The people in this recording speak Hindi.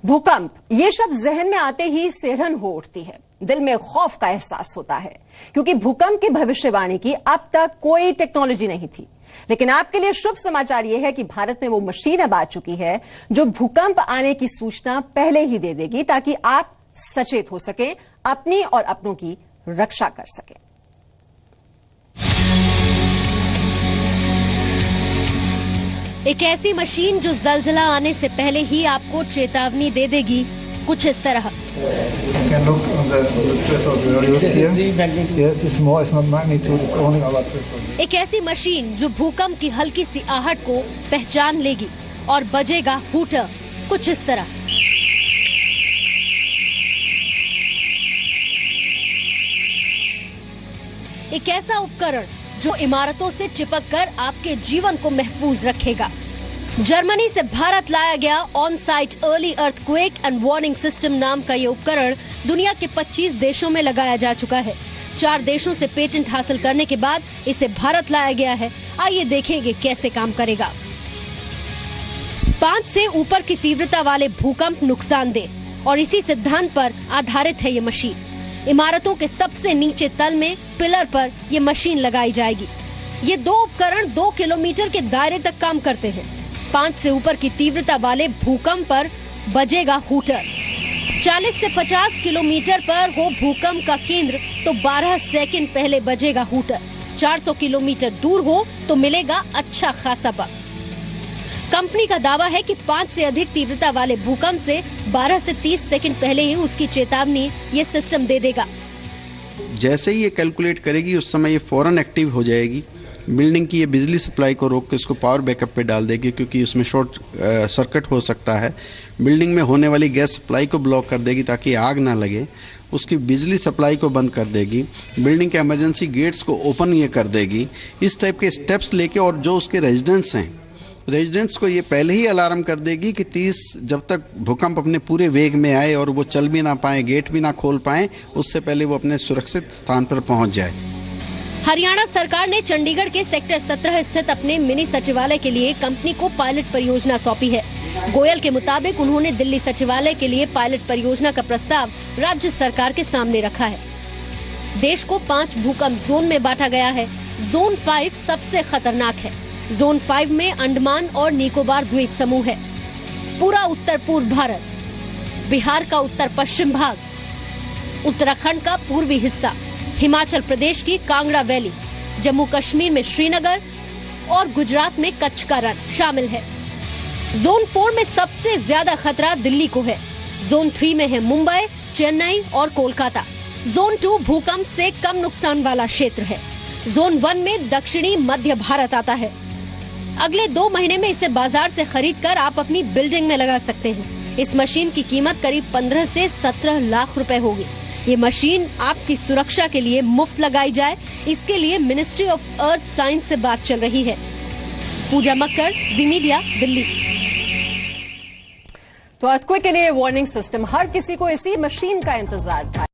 भूकंप, ये शब्द जहन में आते ही सिहरन हो उठती है, दिल में खौफ का एहसास होता है, क्योंकि भूकंप की भविष्यवाणी की अब तक कोई टेक्नोलॉजी नहीं थी। लेकिन आपके लिए शुभ समाचार यह है कि भारत में वो मशीन अब आ चुकी है जो भूकंप आने की सूचना पहले ही दे देगी, ताकि आप सचेत हो सके, अपनी और अपनों की रक्षा कर सके। एक ऐसी मशीन जो जलजला आने से पहले ही आपको चेतावनी दे देगी, कुछ इस तरह। एक ऐसी मशीन जो भूकंप की हल्की सी आहट को पहचान लेगी और बजेगा हूटर, कुछ इस तरह। एक ऐसा उपकरण जो इमारतों से चिपककर आपके जीवन को महफूज रखेगा। जर्मनी से भारत लाया गया on site early earthquake and warning system नाम का ये उपकरण दुनिया के 25 देशों में लगाया जा चुका है। 4 देशों से पेटेंट हासिल करने के बाद इसे भारत लाया गया है। आइए देखेंगे कैसे काम करेगा। 5 से ऊपर की तीव्रता वाले भूकंप नुकसानदेह और इसी सिद्धांत पर आधारित है ये मशीन। इमारतों के सबसे नीचे तल में पिलर पर ये मशीन लगाई जाएगी। ये 2 उपकरण 2 किलोमीटर के दायरे तक काम करते हैं। 5 से ऊपर की तीव्रता वाले भूकंप पर बजेगा हूटर। 40 से 50 किलोमीटर पर हो भूकंप का केंद्र तो 12 सेकंड पहले बजेगा हूटर। 400 किलोमीटर दूर हो तो मिलेगा अच्छा खासा बग। कंपनी का दावा है कि 5 से अधिक तीव्रता वाले भूकंप से 12 से 30 सेकंड पहले ही उसकी चेतावनी ये सिस्टम दे देगा। जैसे ही ये कैलकुलेट करेगी उस समय ये फौरन एक्टिव हो जाएगी। बिल्डिंग की ये बिजली सप्लाई को रोक के उसको पावर बैकअप पे डाल देगी, क्योंकि उसमें शॉर्ट सर्किट हो सकता है। बिल्डिंग में होने वाली गैस सप्लाई को ब्लॉक कर देगी ताकि आग ना लगे। उसकी बिजली सप्लाई को बंद कर देगी। बिल्डिंग के इमरजेंसी गेट्स को ओपन ये कर देगी। इस टाइप के स्टेप्स लेके, और जो उसके रेजिडेंट्स हैं, रेजिडेंट्स को ये पहले ही अलार्म कर देगी कि 30 जब तक भूकंप अपने पूरे वेग में आए और वो चल भी ना पाए, गेट भी ना खोल पाए, उससे पहले वो अपने सुरक्षित स्थान पर पहुंच जाए। हरियाणा सरकार ने चंडीगढ़ के सेक्टर 17 स्थित अपने मिनी सचिवालय के लिए कंपनी को पायलट परियोजना सौंपी है। गोयल के मुताबिक उन्होंने दिल्ली सचिवालय के लिए पायलट परियोजना का प्रस्ताव राज्य सरकार के सामने रखा है। देश को 5 भूकंप जोन में बांटा गया है। जोन 5 सबसे खतरनाक है। जोन 5 में अंडमान और निकोबार द्वीप समूह है। पूरा उत्तर पूर्व भारत, बिहार का उत्तर पश्चिम भाग, उत्तराखंड का पूर्वी हिस्सा, हिमाचल प्रदेश की कांगड़ा वैली, जम्मू कश्मीर में श्रीनगर और गुजरात में कच्छ का रण शामिल है। जोन 4 में सबसे ज्यादा खतरा दिल्ली को है। जोन 3 में है मुंबई, चेन्नई और कोलकाता। जोन 2 भूकंप से कम नुकसान वाला क्षेत्र है। जोन 1 में दक्षिणी मध्य भारत आता है। अगले 2 महीने में इसे बाजार से खरीद कर आप अपनी बिल्डिंग में लगा सकते हैं। इस मशीन की कीमत करीब 15 से 17 लाख रुपए होगी। ये मशीन आपकी सुरक्षा के लिए मुफ्त लगाई जाए, इसके लिए मिनिस्ट्री ऑफ अर्थ साइंस से बात चल रही है। पूजा मक्कड़, जी मीडिया, दिल्ली। तो अर्थक्वेक के लिए वार्निंग सिस्टम, हर किसी को इसी मशीन का इंतजार था।